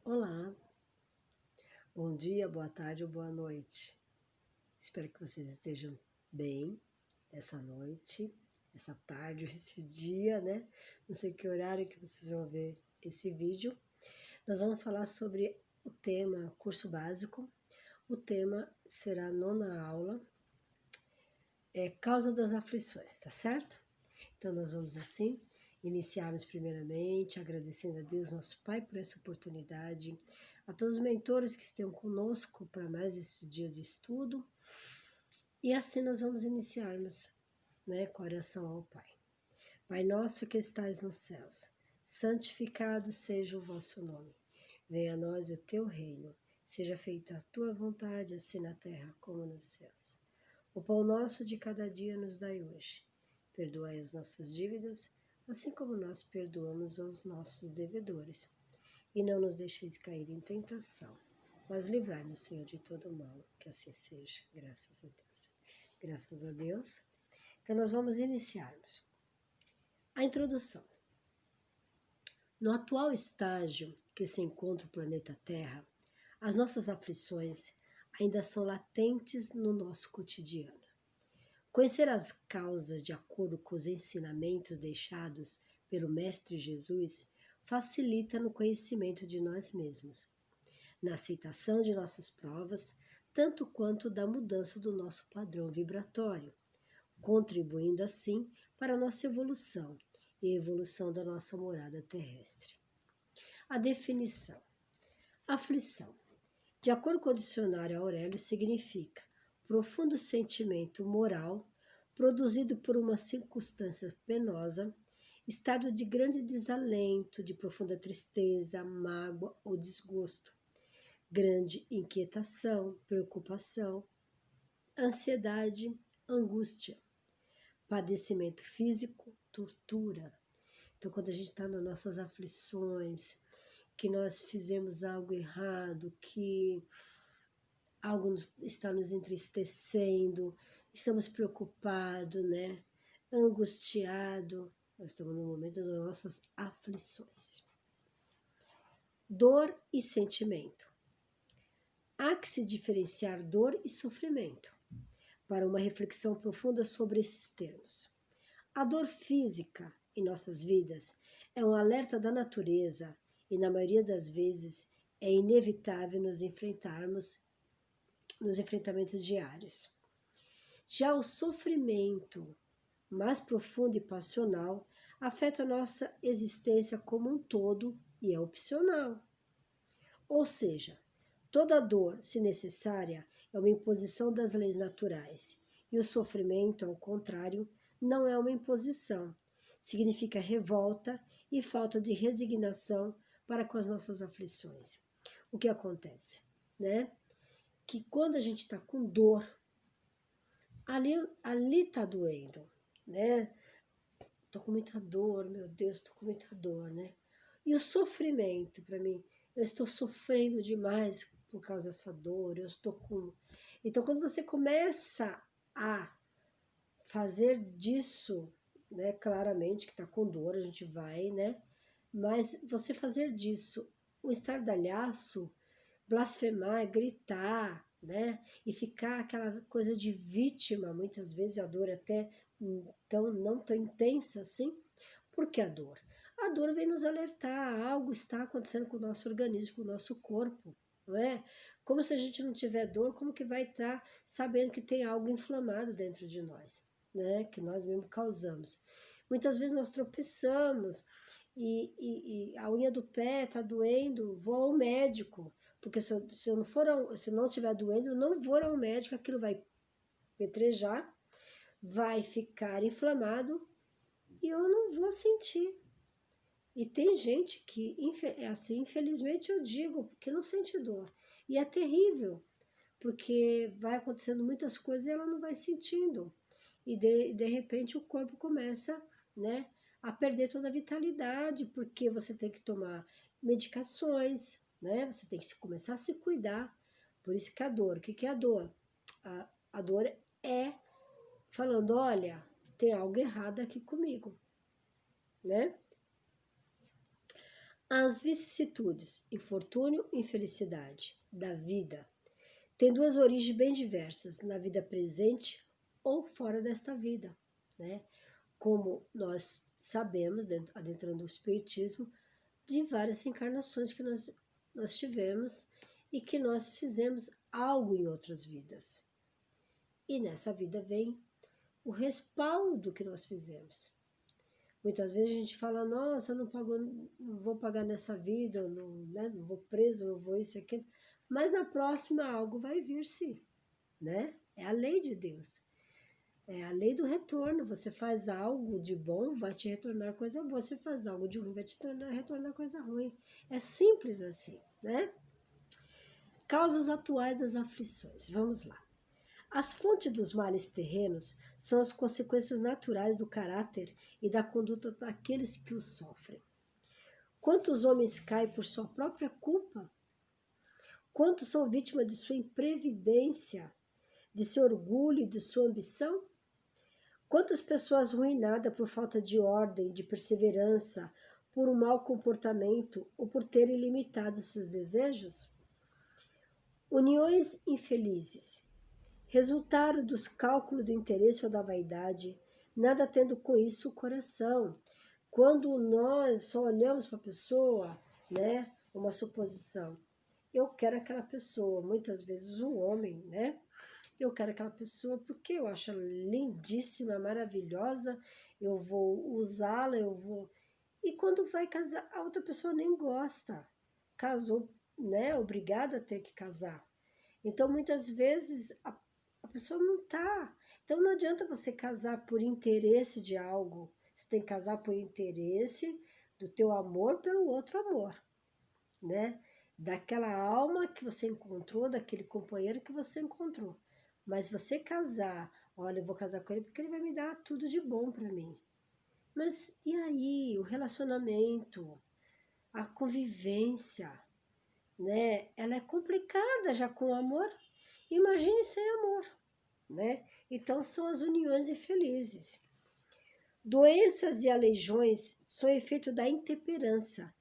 Olá, bom dia, boa tarde ou boa noite. Espero que vocês estejam bem essa noite, essa tarde, esse dia, né? Não sei que horário que vocês vão ver esse vídeo. Nós vamos falar sobre o tema curso básico. O tema será a nona aula, causa das aflições, tá certo? Então nós vamos assim iniciarmos primeiramente agradecendo a Deus, nosso Pai, por essa oportunidade, a todos os mentores que estão conosco para mais esse dia de estudo. E assim nós vamos iniciarmos, né, com a oração ao Pai. Pai nosso que estais nos céus, santificado seja o vosso nome. Venha a nós o teu reino, seja feita a tua vontade, assim na terra como nos céus. O pão nosso de cada dia nos dai hoje. Perdoai as nossas dívidas, assim como nós perdoamos aos nossos devedores. E não nos deixeis cair em tentação, mas livrai-nos, Senhor, de todo mal. Que assim seja, graças a Deus. Graças a Deus. Então nós vamos iniciarmos. A introdução. No atual estágio que se encontra o planeta Terra, as nossas aflições ainda são latentes no nosso cotidiano. Conhecer as causas de acordo com os ensinamentos deixados pelo Mestre Jesus facilita no conhecimento de nós mesmos, na aceitação de nossas provas, tanto quanto da mudança do nosso padrão vibratório, contribuindo assim para a nossa evolução e a evolução da nossa morada terrestre. A definição. Aflição. De acordo com o dicionário Aurélio, significa profundo sentimento moral produzido por uma circunstância penosa, estado de grande desalento, de profunda tristeza, mágoa ou desgosto, grande inquietação, preocupação, ansiedade, angústia, padecimento físico, tortura. Então, quando a gente está nas nossas aflições, que nós fizemos algo errado, que algo está nos entristecendo, estamos preocupados, né? Angustiados, nós estamos no momento das nossas aflições. Dor e sentimento. Há que se diferenciar dor e sofrimento, para uma reflexão profunda sobre esses termos. A dor física em nossas vidas é um alerta da natureza e, na maioria das vezes, é inevitável nos enfrentamentos diários. Já o sofrimento mais profundo e passional afeta a nossa existência como um todo e é opcional. Ou seja, toda dor, se necessária, é uma imposição das leis naturais, e o sofrimento, ao contrário, não é uma imposição. Significa revolta e falta de resignação para com as nossas aflições. O que acontece, né? Que quando a gente está com dor, ali está doendo, né? Tô com muita dor, meu Deus, tô com muita dor, né? E o sofrimento, para mim, eu estou sofrendo demais por causa dessa dor, eu estou com... Então, quando você começa a fazer disso, né, claramente que está com dor, a gente vai, né? Mas você fazer disso o estardalhaço, blasfemar, gritar, né? E ficar aquela coisa de vítima, muitas vezes a dor até não tão intensa assim. Por que a dor? A dor vem nos alertar, algo está acontecendo com o nosso organismo, com o nosso corpo, não é? Como se a gente não tiver dor, como que vai estar sabendo que tem algo inflamado dentro de nós, né? Que nós mesmos causamos. Muitas vezes nós tropeçamos e a unha do pé está doendo, vou ao médico, porque se eu não estiver doendo, eu não vou ao médico, aquilo vai petrejar, vai ficar inflamado e eu não vou sentir. E tem gente que, assim, infelizmente eu digo, porque não sente dor. E é terrível, porque vai acontecendo muitas coisas e ela não vai sentindo. E de repente o corpo começa, né, a perder toda a vitalidade, porque você tem que tomar medicações, né? Você tem que começar a se cuidar. Por isso que a dor, o que é a dor? A dor é falando, olha, tem algo errado aqui comigo, né? As vicissitudes, infortúnio e infelicidade da vida têm duas origens bem diversas, na vida presente ou fora desta vida, né? Como nós sabemos, adentrando o Espiritismo, de várias encarnações que nós tivemos e que nós fizemos algo em outras vidas. E nessa vida vem o respaldo que nós fizemos. Muitas vezes a gente fala, nossa, não vou pagar nessa vida, não vou preso, não vou isso e aquilo. Mas na próxima algo vai vir, sim, né? É a lei de Deus. É a lei do retorno. Você faz algo de bom, vai te retornar coisa boa. Você faz algo de ruim, vai te retornar coisa ruim. É simples assim, né? Causas atuais das aflições. Vamos lá. As fontes dos males terrenos são as consequências naturais do caráter e da conduta daqueles que os sofrem. Quantos homens caem por sua própria culpa? Quantos são vítimas de sua imprevidência, de seu orgulho e de sua ambição? Quantas pessoas ruinadas por falta de ordem, de perseverança, por um mau comportamento ou por terem limitado seus desejos? Uniões infelizes. Resultaram dos cálculos do interesse ou da vaidade, nada tendo com isso o coração. Quando nós só olhamos para a pessoa, né, uma suposição, eu quero aquela pessoa, muitas vezes um homem, né, eu quero aquela pessoa porque eu acho ela lindíssima, maravilhosa, eu vou usá-la, E quando vai casar, a outra pessoa nem gosta, casou, né, obrigada a ter que casar. Então, muitas vezes, a pessoa não tá. Então não adianta você casar por interesse de algo. Você tem que casar por interesse do teu amor pelo outro amor, né? Daquela alma que você encontrou, daquele companheiro que você encontrou. Mas você casar, olha, eu vou casar com ele porque ele vai me dar tudo de bom para mim. Mas e aí, o relacionamento, a convivência, né? Ela é complicada já com o amor. Imagine sem amor, né? Então são as uniões infelizes. Doenças e aleijões são efeito da intemperança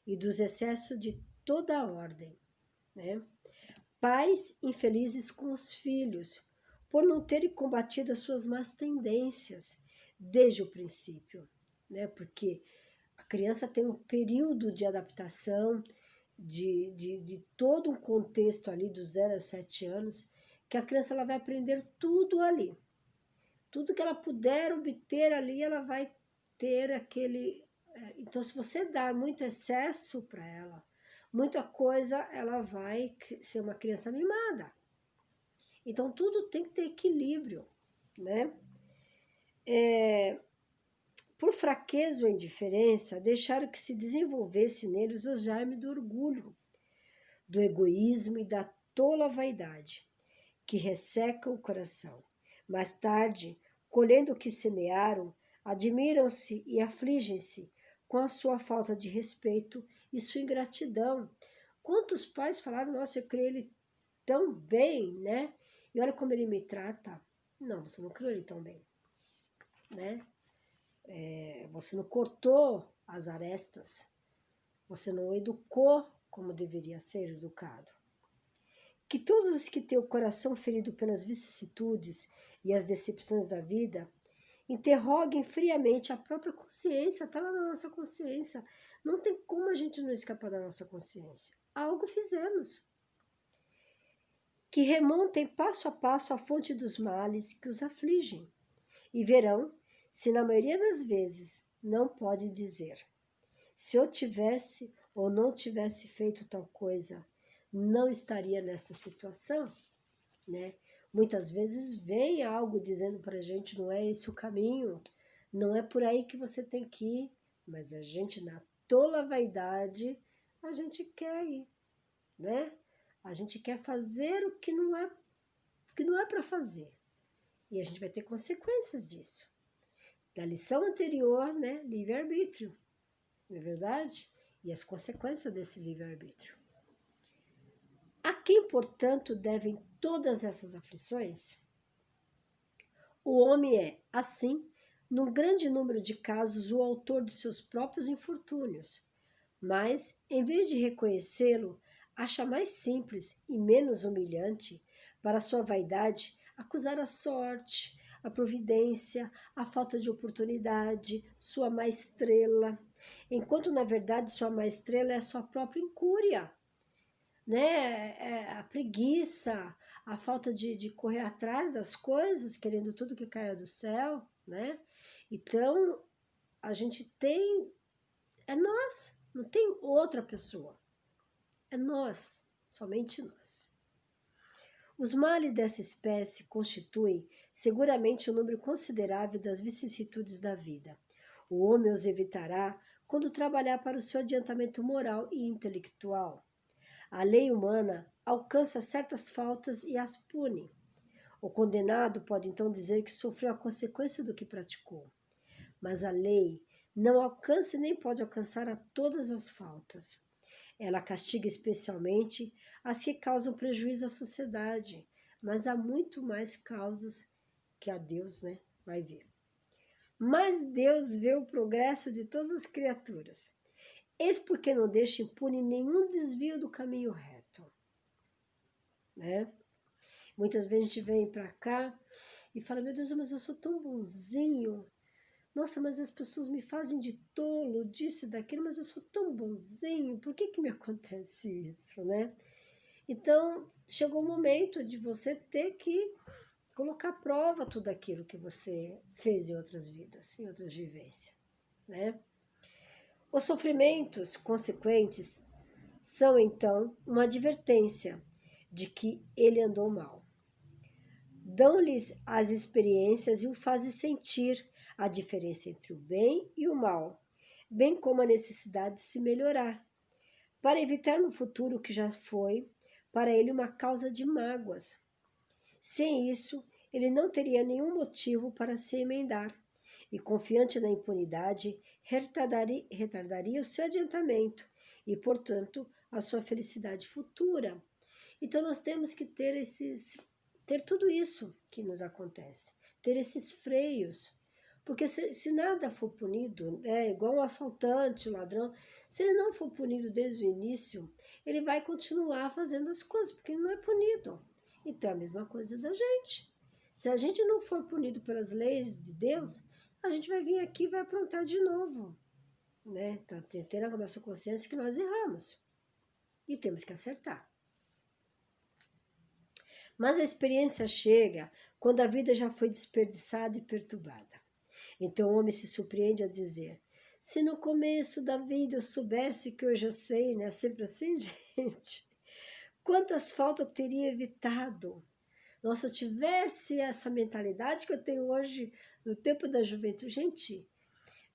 e dos excessos de toda a ordem, né? Pais infelizes com os filhos, por não terem combatido as suas más tendências desde o princípio, né? Porque a criança tem um período de adaptação, de todo um contexto ali dos 0 aos 7 anos, que a criança ela vai aprender tudo ali. Tudo que ela puder obter ali, ela vai ter aquele... Então, se você dar muito excesso para ela, muita coisa, ela vai ser uma criança mimada. Então, tudo tem que ter equilíbrio, né? Por fraqueza ou indiferença, deixaram que se desenvolvesse neles os germes do orgulho, do egoísmo e da tola vaidade, que ressecam o coração. Mais tarde, colhendo o que semearam, admiram-se e afligem-se com a sua falta de respeito e sua ingratidão. Quantos pais falaram, nossa, eu criei ele tão bem, né? E olha como ele me trata. Não, você não criou ele tão bem, né? Você não cortou as arestas, você não educou como deveria ser educado. Que todos os que têm o coração ferido pelas vicissitudes e as decepções da vida, interroguem friamente a própria consciência, está lá na nossa consciência. Não tem como a gente não escapar da nossa consciência. Algo fizemos. Que remontem passo a passo a fonte dos males que os afligem e verão se na maioria das vezes não pode dizer: se eu tivesse ou não tivesse feito tal coisa, não estaria nesta situação, né? Muitas vezes vem algo dizendo para a gente, não é esse o caminho, não é por aí que você tem que ir, mas a gente, na tola vaidade, a gente quer ir, né? A gente quer fazer o que não é para fazer. E a gente vai ter consequências disso. Da lição anterior, né? Livre-arbítrio, não é verdade? E as consequências desse livre-arbítrio. A quem, portanto, devem todas essas aflições? O homem é, assim, num grande número de casos, o autor de seus próprios infortúnios, Mas, em vez de reconhecê-lo, acha mais simples e menos humilhante para sua vaidade acusar a sorte, a providência, a falta de oportunidade, sua má estrela, enquanto na verdade sua má estrela é a sua própria incúria, né? A preguiça, a falta de correr atrás das coisas, querendo tudo que caia do céu, né? Então, a gente tem, é nós, não tem outra pessoa, é nós, somente nós. Os males dessa espécie constituem seguramente um número considerável das vicissitudes da vida. O homem os evitará quando trabalhar para o seu adiantamento moral e intelectual. A lei humana alcança certas faltas e as pune. O condenado pode então dizer que sofreu a consequência do que praticou. Mas a lei não alcança nem pode alcançar a todas as faltas. Ela castiga especialmente as que causam prejuízo à sociedade, mas há muito mais causas que a Deus, né, vai ver. Mas Deus vê o progresso de todas as criaturas. Eis porque não deixa impune nenhum desvio do caminho reto, né? Muitas vezes a gente vem para cá e fala, meu Deus, mas eu sou tão bonzinho. Nossa, mas as pessoas me fazem de tolo, disso e daquilo, mas eu sou tão bonzinho, por que me acontece isso, né? Então, chegou o momento de você ter que colocar à prova tudo aquilo que você fez em outras vidas, em outras vivências, né? Os sofrimentos consequentes são, então, uma advertência de que ele andou mal. Dão-lhes as experiências e o fazem sentir a diferença entre o bem e o mal, bem como a necessidade de se melhorar, para evitar no futuro o que já foi para ele uma causa de mágoas. Sem isso, ele não teria nenhum motivo para se emendar, e confiante na impunidade, retardaria o seu adiantamento e, portanto, a sua felicidade futura. Então nós temos que ter tudo isso que nos acontece, ter esses freios, porque se nada for punido, igual um assaltante, um ladrão, se ele não for punido desde o início, ele vai continuar fazendo as coisas, porque ele não é punido. Então é a mesma coisa da gente. Se a gente não for punido pelas leis de Deus, a gente vai vir aqui e vai aprontar de novo, né? Então, ter na nossa consciência que nós erramos e temos que acertar. Mas a experiência chega quando a vida já foi desperdiçada e perturbada. Então o homem se surpreende a dizer, se no começo da vida eu soubesse que hoje eu sei, né? Sempre assim, gente. Quantas faltas eu teria evitado? Nossa, eu tivesse essa mentalidade que eu tenho hoje no tempo da juventude. Gente,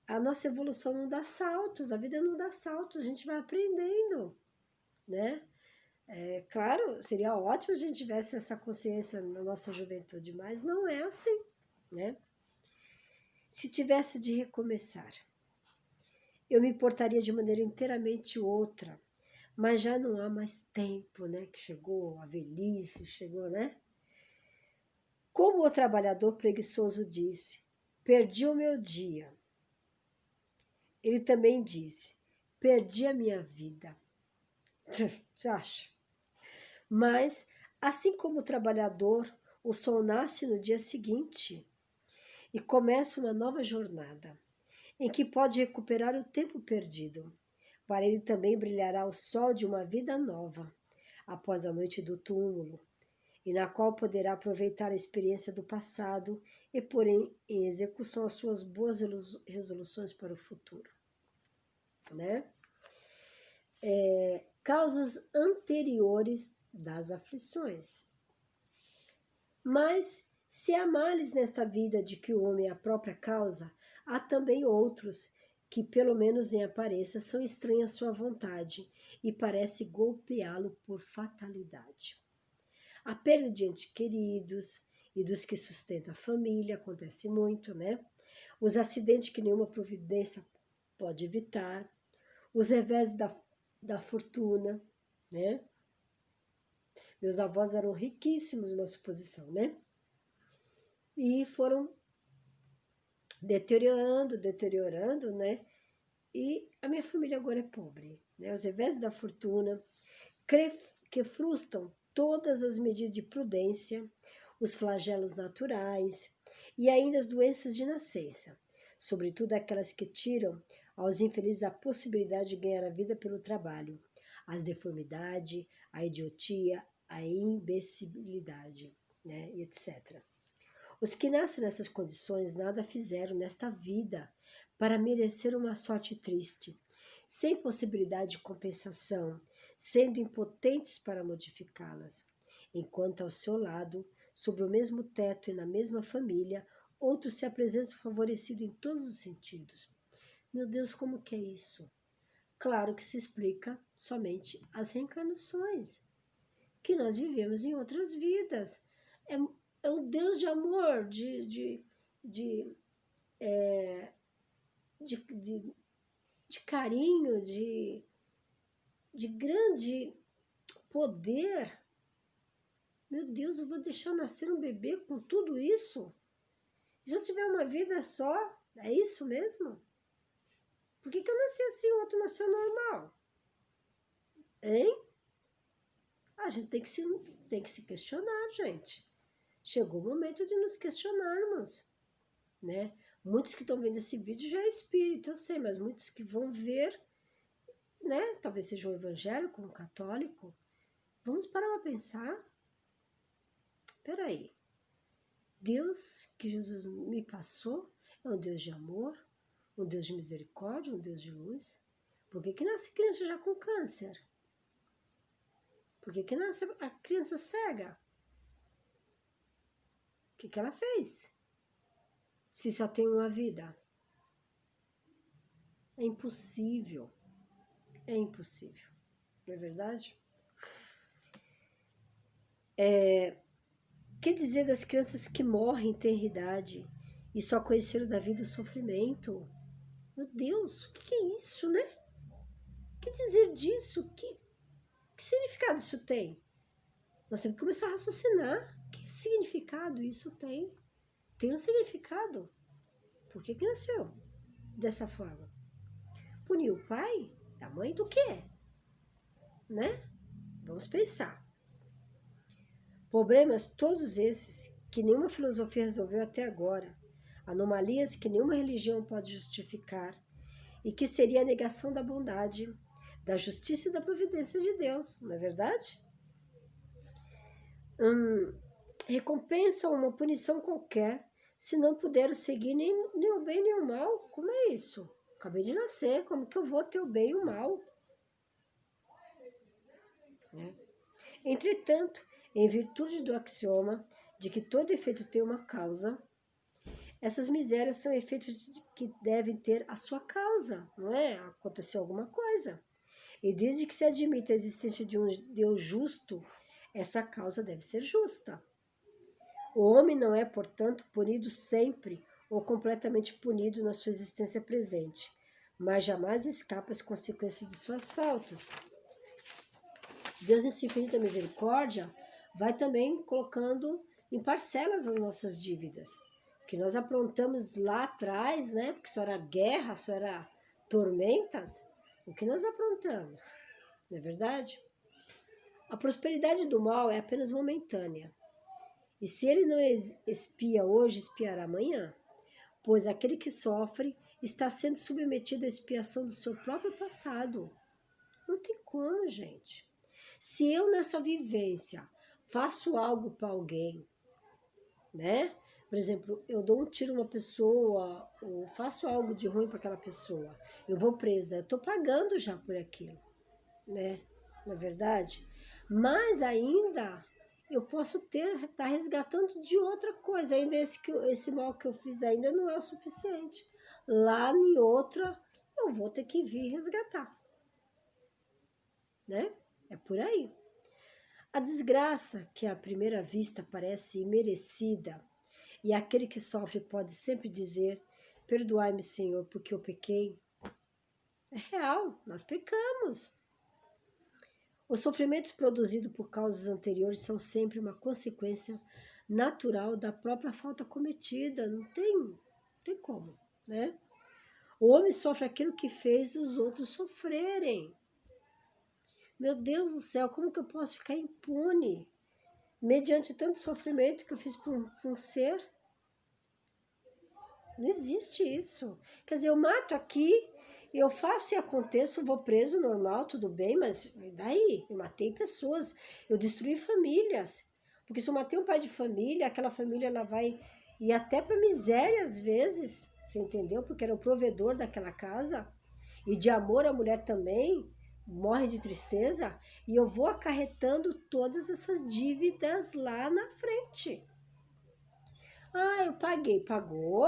a nossa evolução não dá saltos, a vida não dá saltos, a gente vai aprendendo, né? Claro, seria ótimo se a gente tivesse essa consciência na nossa juventude, mas não é assim, né? Se tivesse de recomeçar, eu me portaria de maneira inteiramente outra, mas já não há mais tempo, né? Que chegou a velhice, chegou, né? Como o trabalhador preguiçoso disse, perdi o meu dia. Ele também disse, perdi a minha vida. Você acha? Mas, assim como o trabalhador, o sol nasce no dia seguinte e começa uma nova jornada, em que pode recuperar o tempo perdido. Para ele também brilhará o sol de uma vida nova, após a noite do túmulo, e na qual poderá aproveitar a experiência do passado e pôr em execução as suas boas resoluções para o futuro, né? Causas anteriores das aflições. Mas, se há males nesta vida de que o homem é a própria causa, há também outros que, pelo menos em aparência, são estranhos à sua vontade e parece golpeá-lo por fatalidade. A perda de entes queridos e dos que sustentam a família acontece muito, né? Os acidentes que nenhuma providência pode evitar, os revés da fortuna, né? Meus avós eram riquíssimos, uma suposição, né? E foram deteriorando, né? E a minha família agora é pobre, né? Os revés da fortuna que frustram todas as medidas de prudência, os flagelos naturais e ainda as doenças de nascença, sobretudo aquelas que tiram aos infelizes a possibilidade de ganhar a vida pelo trabalho, as deformidades, a idiotia, a imbecilidade, né, etc. Os que nascem nessas condições nada fizeram nesta vida para merecer uma sorte triste, sem possibilidade de compensação, sendo impotentes para modificá-las, enquanto ao seu lado, sob o mesmo teto e na mesma família, outros se apresentam favorecidos em todos os sentidos. Meu Deus, como que é isso? Claro que se explica somente as reencarnações, que nós vivemos em outras vidas. É um Deus de amor, de carinho, de grande poder. Meu Deus, eu vou deixar nascer um bebê com tudo isso? Se eu tiver uma vida só, é isso mesmo? Por que eu nasci assim e o outro nasceu normal? Hein? A gente tem que se questionar, gente. Chegou o momento de nos questionarmos, né? Muitos que estão vendo esse vídeo já é espírito, eu sei, mas muitos que vão ver, né? Talvez seja um evangélico, um católico. Vamos parar para pensar. Peraí. Deus que Jesus me passou é um Deus de amor, um Deus de misericórdia, um Deus de luz. Por que nasce criança já com câncer? Por que nasce a criança cega? O que ela fez? Se só tem uma vida. É impossível. É impossível. Não é verdade? Que dizer das crianças que morrem em tenra idade e só conheceram da vida o sofrimento? Meu Deus, o que é isso, né? Que dizer disso? Que significado isso tem? Nós temos que começar a raciocinar. Que significado isso tem? Tem um significado. Por que nasceu dessa forma? Punir o pai? A mãe do quê? Né? Vamos pensar. Problemas todos esses que nenhuma filosofia resolveu até agora. Anomalias que nenhuma religião pode justificar e que seria a negação da bondade, da justiça e da providência de Deus, não é verdade? Recompensa ou uma punição qualquer, se não puderam seguir nem o bem nem o mal. Como é isso? Acabei de nascer, como que eu vou ter o bem e o mal? Né? Entretanto, em virtude do axioma de que todo efeito tem uma causa, essas misérias são efeitos que devem ter a sua causa, não é? Aconteceu alguma coisa. E desde que se admite a existência de um Deus justo, essa causa deve ser justa. O homem não é, portanto, punido sempre ou completamente punido na sua existência presente, mas jamais escapa às consequências de suas faltas. Deus, em sua infinita misericórdia, vai também colocando em parcelas as nossas dívidas, que nós aprontamos lá atrás, né? Porque só era guerra, só era tormentas. O que nós aprontamos, não é verdade? A prosperidade do mal é apenas momentânea. E se ele não expia hoje, espiará amanhã. Pois aquele que sofre está sendo submetido à expiação do seu próprio passado. Não tem como, gente. Se eu nessa vivência faço algo para alguém, né? Por exemplo, eu dou um tiro a uma pessoa, ou faço algo de ruim para aquela pessoa, eu vou presa, eu estou pagando já por aquilo, né? Na verdade, mas ainda eu posso estar resgatando de outra coisa, ainda esse mal que eu fiz ainda não é o suficiente. Lá em outra, eu vou ter que vir resgatar, né? É por aí. A desgraça, que à primeira vista parece imerecida, e aquele que sofre pode sempre dizer: perdoai-me, Senhor, porque eu pequei. É real, nós pecamos. Os sofrimentos produzidos por causas anteriores são sempre uma consequência natural da própria falta cometida. Não tem como, né? O homem sofre aquilo que fez os outros sofrerem. Meu Deus do céu, como que eu posso ficar impune mediante tanto sofrimento que eu fiz por um ser? Não existe isso. Quer dizer, eu mato aqui, eu faço e aconteço, vou preso, normal, tudo bem, mas daí? Eu matei pessoas, eu destruí famílias. Porque se eu matei um pai de família, aquela família ela vai ir até para miséria às vezes, você entendeu? Porque era o provedor daquela casa. E de amor a mulher também, morre de tristeza, e eu vou acarretando todas essas dívidas lá na frente. Ah, eu paguei, pagou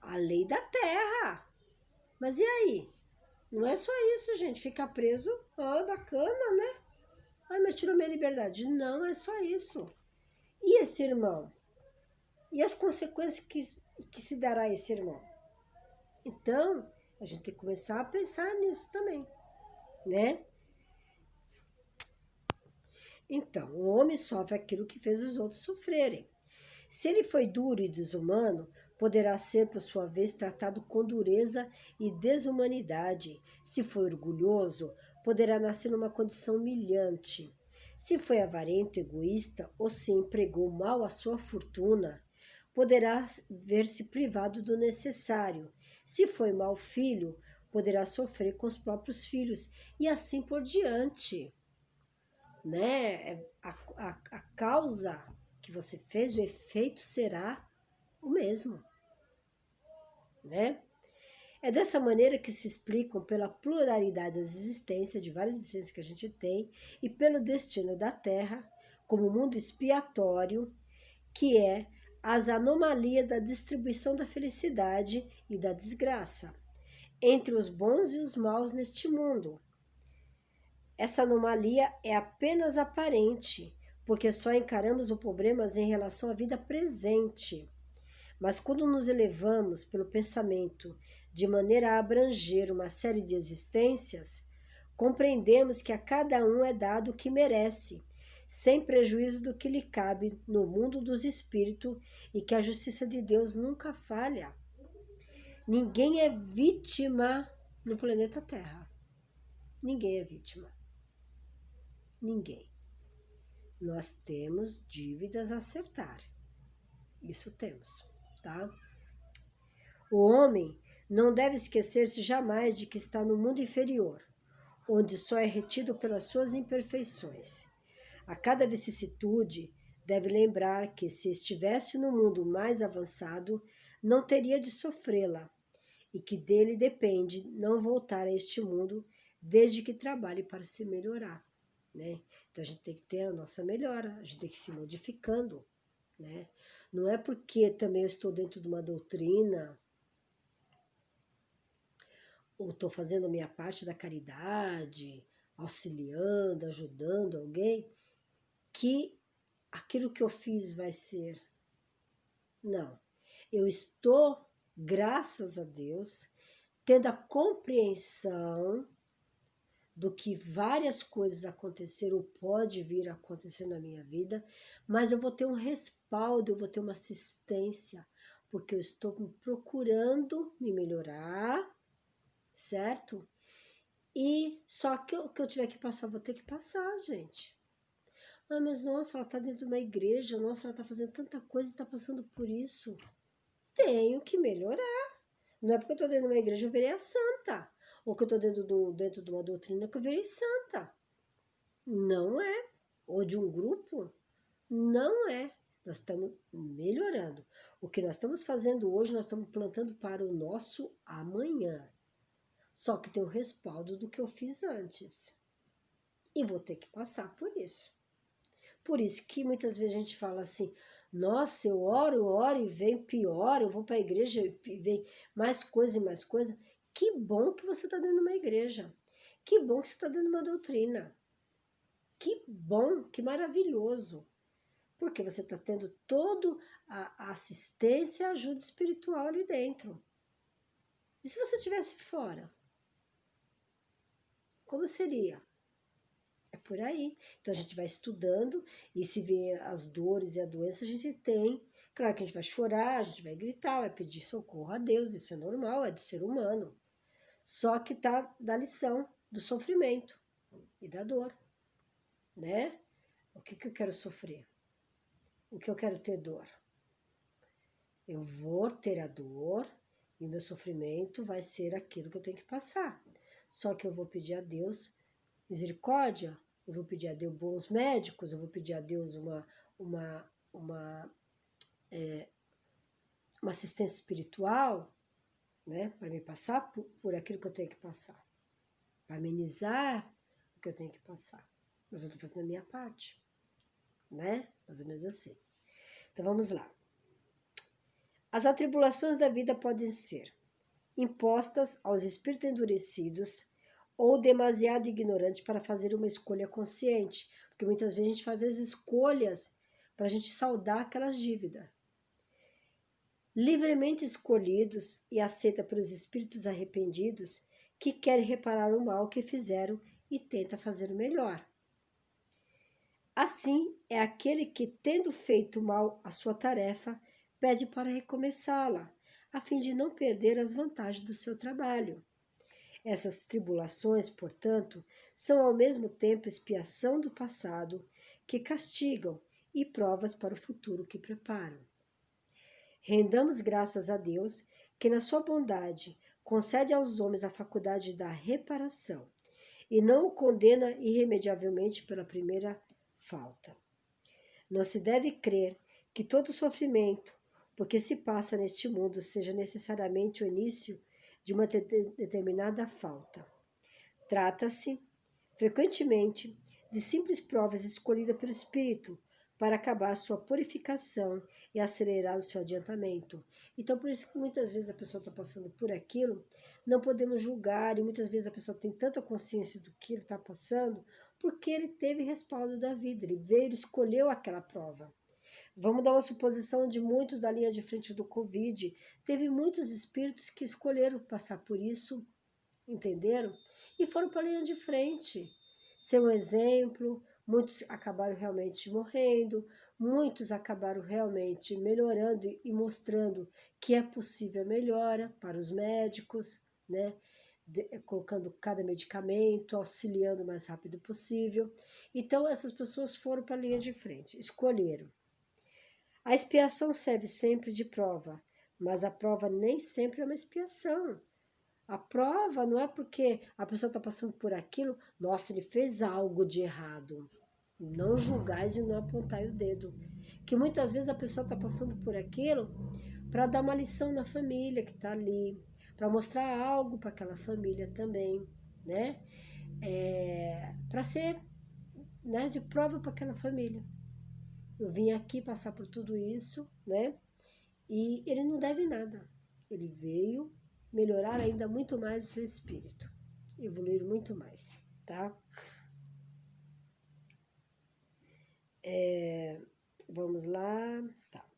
a lei da terra. Mas e aí? Não é só isso, gente, ficar preso, bacana, né? Ah, mas tirou minha liberdade. Não é só isso. E esse irmão? E as consequências que se dará a esse irmão? Então, a gente tem que começar a pensar nisso também, né? Então, o homem sofre aquilo que fez os outros sofrerem. Se ele foi duro e desumano, poderá ser, por sua vez, tratado com dureza e desumanidade. Se foi orgulhoso, poderá nascer numa condição humilhante. Se foi avarento, egoísta ou se empregou mal a sua fortuna, poderá ver-se privado do necessário. Se foi mau filho, poderá sofrer com os próprios filhos e assim por diante, né? A causa que você fez, o efeito será o mesmo, né? É dessa maneira que se explicam pela pluralidade das existências, de várias existências que a gente tem, e pelo destino da Terra, como mundo expiatório, que é as anomalias da distribuição da felicidade e da desgraça entre os bons e os maus neste mundo. Essa anomalia é apenas aparente, porque só encaramos os problemas em relação à vida presente. Mas quando nos elevamos pelo pensamento de maneira a abranger uma série de existências, compreendemos que a cada um é dado o que merece, sem prejuízo do que lhe cabe no mundo dos espíritos e que a justiça de Deus nunca falha. Ninguém é vítima no planeta Terra. Ninguém é vítima. Ninguém. Nós temos dívidas a acertar. Isso temos, tá? O homem não deve esquecer-se jamais de que está no mundo inferior, onde só é retido pelas suas imperfeições. A cada vicissitude, deve lembrar que, se estivesse no mundo mais avançado, não teria de sofrê-la, e que dele depende não voltar a este mundo desde que trabalhe para se melhorar, né? Então a gente tem que ter a nossa melhora, a gente tem que ir se modificando, né? Não é porque também eu estou dentro de uma doutrina ou estou fazendo a minha parte da caridade, auxiliando, ajudando alguém, que aquilo que eu fiz vai ser. Não. Eu estou, graças a Deus, tendo a compreensão do que várias coisas aconteceram ou pode vir a acontecer na minha vida, mas eu vou ter um respaldo, eu vou ter uma assistência, porque eu estou procurando me melhorar, certo? E só que o que eu tiver que passar, vou ter que passar, gente. Ah, mas nossa, ela está dentro de uma igreja, nossa, ela está fazendo tanta coisa e está passando por isso. Tenho que melhorar. Não é porque eu estou dentro de uma igreja eu virei a santa. Ou que eu estou dentro de uma doutrina que eu virei santa. Não é. Ou de um grupo. Não é. Nós estamos melhorando. O que nós estamos fazendo hoje, nós estamos plantando para o nosso amanhã. Só que tem o respaldo do que eu fiz antes. E vou ter que passar por isso. Por isso que muitas vezes a gente fala assim, nossa, eu oro e vem pior, eu vou para a igreja e vem mais coisa e mais coisa. Que bom que você está dentro de uma igreja. Que bom que você está dentro de uma doutrina. Que bom, que maravilhoso. Porque você está tendo toda a assistência e a ajuda espiritual ali dentro. E se você estivesse fora? Como seria? É por aí. Então a gente vai estudando e se vê as dores e a doença, a gente tem Claro que a gente vai chorar, a gente vai gritar, vai pedir socorro a Deus, isso é normal, é do ser humano. Só que tá da lição do sofrimento e da dor, né? O que eu quero sofrer? O que eu quero ter dor? Eu vou ter a dor e o meu sofrimento vai ser aquilo que eu tenho que passar. Só que eu vou pedir a Deus misericórdia, eu vou pedir a Deus bons médicos, eu vou pedir a Deus uma, uma, uma assistência espiritual, né, para me passar por aquilo que eu tenho que passar, para amenizar o que eu tenho que passar. Mas eu estou fazendo a minha parte, né? Mais ou menos assim. Então vamos lá. As atribulações da vida podem ser impostas aos espíritos endurecidos ou demasiado ignorantes para fazer uma escolha consciente, porque muitas vezes a gente faz as escolhas para a gente saldar aquelas dívidas. Livremente escolhidos e aceita pelos espíritos arrependidos que querem reparar o mal que fizeram e tenta fazer o melhor. Assim, é aquele que, tendo feito mal a sua tarefa, pede para recomeçá-la, a fim de não perder as vantagens do seu trabalho. Essas tribulações, portanto, são ao mesmo tempo expiação do passado, que castigam, e provas para o futuro que preparam. Rendamos graças a Deus, que na sua bondade concede aos homens a faculdade da reparação, e não o condena irremediavelmente pela primeira falta. Não se deve crer que todo sofrimento, porque se passa neste mundo, seja necessariamente o início de uma determinada falta. Trata-se, frequentemente, de simples provas escolhidas pelo Espírito para acabar a sua purificação e acelerar o seu adiantamento. Então, por isso que muitas vezes a pessoa está passando por aquilo, não podemos julgar, e muitas vezes a pessoa tem tanta consciência do que ele está passando, porque ele teve respaldo da vida, ele veio, ele escolheu aquela prova. Vamos dar uma suposição de muitos da linha de frente do Covid. Teve muitos espíritos que escolheram passar por isso, entenderam? E foram para a linha de frente. Ser um exemplo, muitos acabaram realmente morrendo, muitos acabaram realmente melhorando e mostrando que é possível a melhora para os médicos, né? Colocando cada medicamento, auxiliando o mais rápido possível. Então, essas pessoas foram para a linha de frente, escolheram. A expiação serve sempre de prova, mas a prova nem sempre é uma expiação. A prova não é porque a pessoa está passando por aquilo, nossa, ele fez algo de errado. Não julgais e não apontai o dedo. Que muitas vezes a pessoa está passando por aquilo para dar uma lição na família que está ali, para mostrar algo para aquela família também, né? Para ser, né, de prova para aquela família. Eu vim aqui passar por tudo isso, né? E ele não deve nada. Ele veio melhorar ainda muito mais o seu espírito, evoluir muito mais, tá? Vamos lá, tá.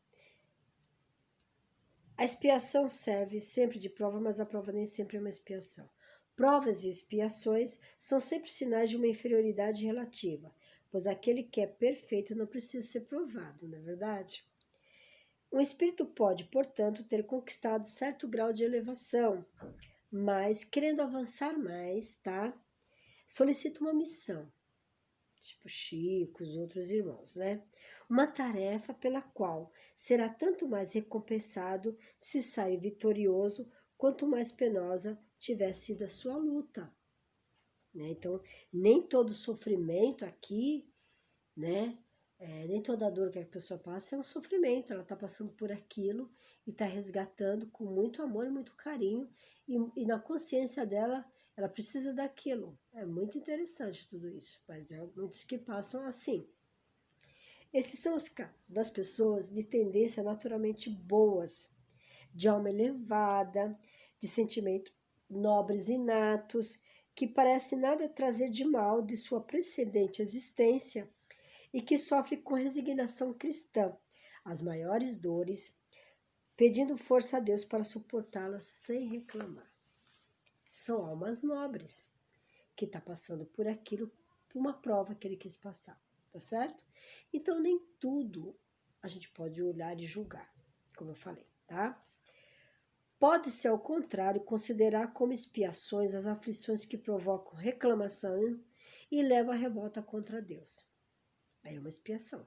A expiação serve sempre de prova, mas a prova nem sempre é uma expiação. Provas e expiações são sempre sinais de uma inferioridade relativa, pois aquele que é perfeito não precisa ser provado, não é verdade? Um espírito pode, portanto, ter conquistado certo grau de elevação, mas querendo avançar mais, tá? Solicita uma missão, tipo Chico, os outros irmãos, né? Uma tarefa pela qual será tanto mais recompensado se sair vitorioso, quanto mais penosa tiver sido a sua luta, né? Então, nem todo sofrimento aqui, né? Nem toda dor que a pessoa passa é um sofrimento, ela está passando por aquilo e está resgatando com muito amor e muito carinho, e na consciência dela, ela precisa daquilo. É muito interessante tudo isso, mas há muitos que passam assim. Esses são os casos das pessoas de tendência naturalmente boas, de alma elevada, de sentimentos nobres inatos, que parece nada trazer de mal de sua precedente existência, e que sofre com resignação cristã as maiores dores, pedindo força a Deus para suportá-las sem reclamar. São almas nobres que estão passando por aquilo, por uma prova que ele quis passar, tá certo? Então nem tudo a gente pode olhar e julgar, como eu falei, tá? Pode-se, ao contrário, considerar como expiações as aflições que provocam reclamação e levam à revolta contra Deus. Aí é uma expiação.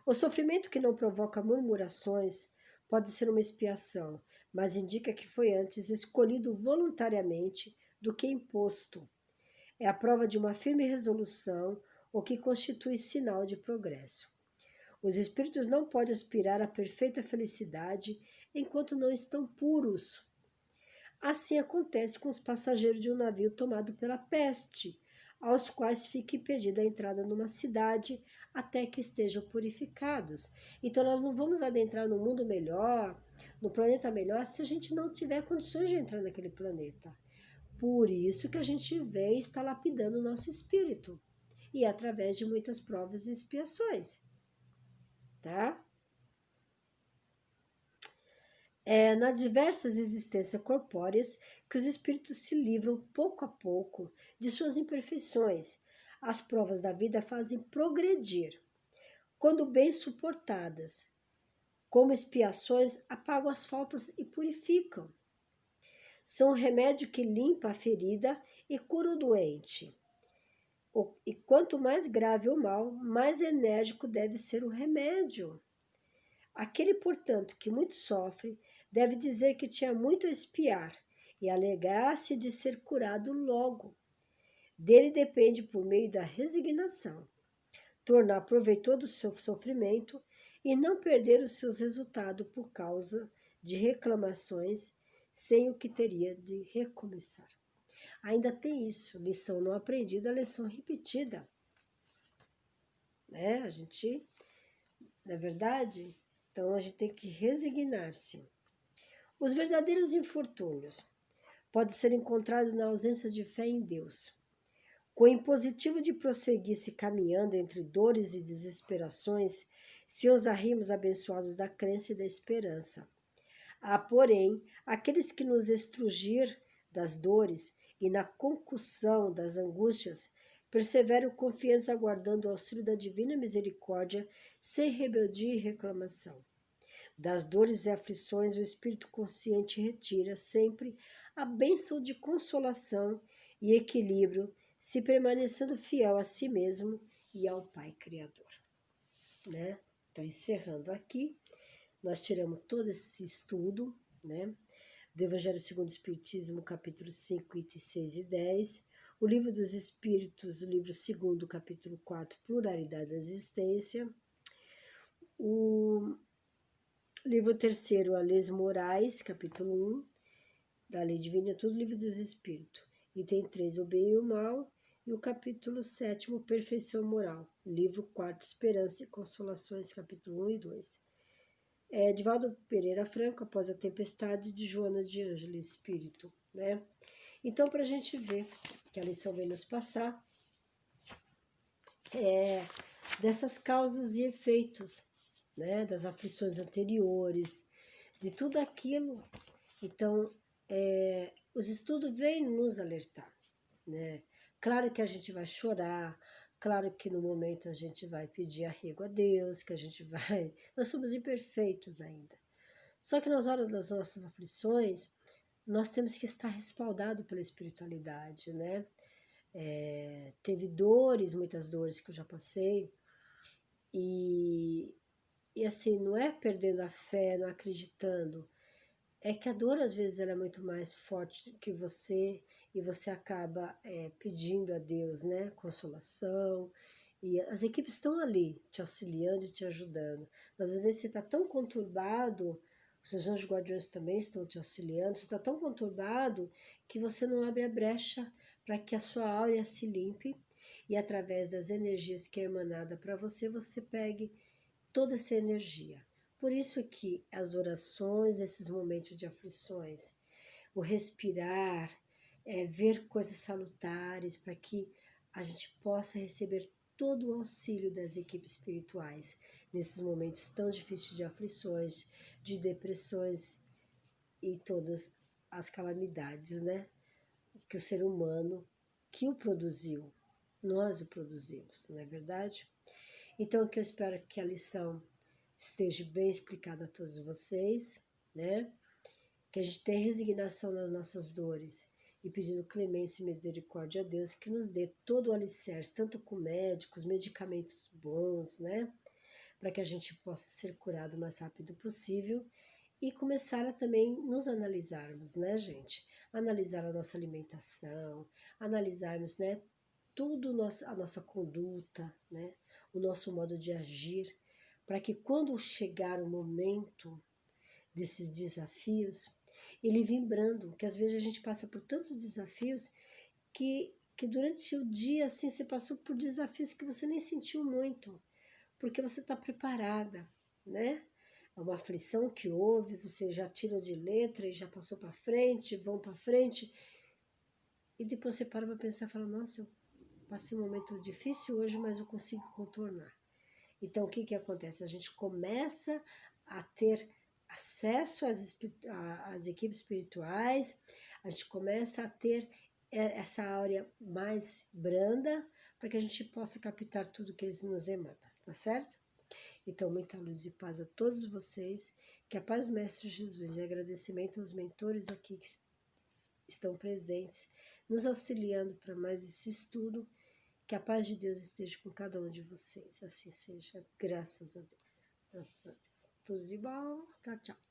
O sofrimento que não provoca murmurações pode ser uma expiação, mas indica que foi antes escolhido voluntariamente do que imposto. É a prova de uma firme resolução, o que constitui sinal de progresso. Os espíritos não podem aspirar à perfeita felicidade enquanto não estão puros. Assim acontece com os passageiros de um navio tomado pela peste, aos quais fica impedida a entrada numa cidade até que estejam purificados. Então nós não vamos adentrar no mundo melhor, no planeta melhor, se a gente não tiver condições de entrar naquele planeta. Por isso que a gente vem e está lapidando o nosso espírito. E é através de muitas provas e expiações. Tá? É nas diversas existências corpóreas que os espíritos se livram pouco a pouco de suas imperfeições. As provas da vida fazem progredir. Quando bem suportadas, como expiações, apagam as faltas e purificam. São um remédio que limpa a ferida e cura o doente. E quanto mais grave o mal, mais enérgico deve ser o remédio. Aquele, portanto, que muito sofre, deve dizer que tinha muito a expiar e alegrar-se de ser curado logo. Dele depende, por meio da resignação, tornar proveitoso o seu sofrimento e não perder os seus resultados por causa de reclamações, sem o que teria de recomeçar. Ainda tem isso, lição não aprendida, lição repetida. Né? A gente, na verdade, então a gente tem que resignar-se. Os verdadeiros infortúnios podem ser encontrados na ausência de fé em Deus. Com o impositivo de prosseguir-se caminhando entre dores e desesperações, se os arrimos abençoados da crença e da esperança. Há, porém, aqueles que nos estrugir das dores e na concussão das angústias, perseveram confiantes aguardando o auxílio da divina misericórdia, sem rebeldia e reclamação. Das dores e aflições, o espírito consciente retira sempre a bênção de consolação e equilíbrio, se permanecendo fiel a si mesmo e ao Pai Criador. Né? Então, encerrando aqui, nós tiramos todo esse estudo, né, do Evangelho segundo o Espiritismo, capítulo 5, itens 6 e 10, o Livro dos Espíritos, o livro 2, capítulo 4, Pluralidade da Existência, o livro 3, A Leis Morais, capítulo 1, da Lei Divina, tudo Livro dos Espíritos. Item 3, O Bem e o Mal, e o capítulo 7, Perfeição Moral, livro 4, Esperança e Consolações, capítulo 1 e 2. Divaldo Pereira Franco, Após a Tempestade, de Joana de Ângeles, Espírito. Né? Então, para a gente ver que a lição vem nos passar, dessas causas e efeitos, né? Das aflições anteriores, de tudo aquilo. Então, os estudos vêm nos alertar, né? Claro que a gente vai chorar, claro que no momento a gente vai pedir arrego a Deus, que a gente vai... Nós somos imperfeitos ainda. Só que nas horas das nossas aflições, nós temos que estar respaldados pela espiritualidade, né? Teve dores, muitas dores que eu já passei, e assim, não é perdendo a fé, não acreditando, é que a dor às vezes ela é muito mais forte que você, e você acaba pedindo a Deus, né, consolação, e as equipes estão ali te auxiliando e te ajudando, mas às vezes você está tão conturbado, os seus anjos guardiões também estão te auxiliando, você está tão conturbado que você não abre a brecha para que a sua áurea se limpe, e através das energias que é emanada para você, você pegue toda essa energia. Por isso que as orações, esses momentos de aflições, o respirar, ver coisas salutares para que a gente possa receber todo o auxílio das equipes espirituais nesses momentos tão difíceis de aflições, de depressões e todas as calamidades, né? Que o ser humano que o produziu, nós o produzimos, não é verdade? Então, que eu espero que a lição esteja bem explicada a todos vocês, né? Que a gente tenha resignação nas nossas dores e pedindo clemência e misericórdia a Deus que nos dê todo o alicerce, tanto com médicos, medicamentos bons, né? Para que a gente possa ser curado o mais rápido possível e começar a também nos analisarmos, né, gente? Analisar a nossa alimentação, analisarmos, né, tudo a nossa conduta, né, o nosso modo de agir, para que quando chegar o momento desses desafios, ele vibrando, que às vezes a gente passa por tantos desafios que durante o dia, assim, você passou por desafios que você nem sentiu muito, porque você está preparada, né? É uma aflição que houve, você já tirou de letra e já passou para frente, vão para frente, e depois você para pensar e fala, nossa, eu passei um momento difícil hoje, mas eu consigo contornar. Então, o que que acontece? A gente começa a ter acesso às equipes espirituais, a gente começa a ter essa áurea mais branda, para que a gente possa captar tudo que eles nos emanam, tá certo? Então, muita luz e paz a todos vocês, que a paz do Mestre Jesus e agradecimento aos mentores aqui que estão presentes, nos auxiliando para mais esse estudo, que a paz de Deus esteja com cada um de vocês, assim seja, graças a Deus. Graças a Deus. Tudo de bom, tchau, tchau.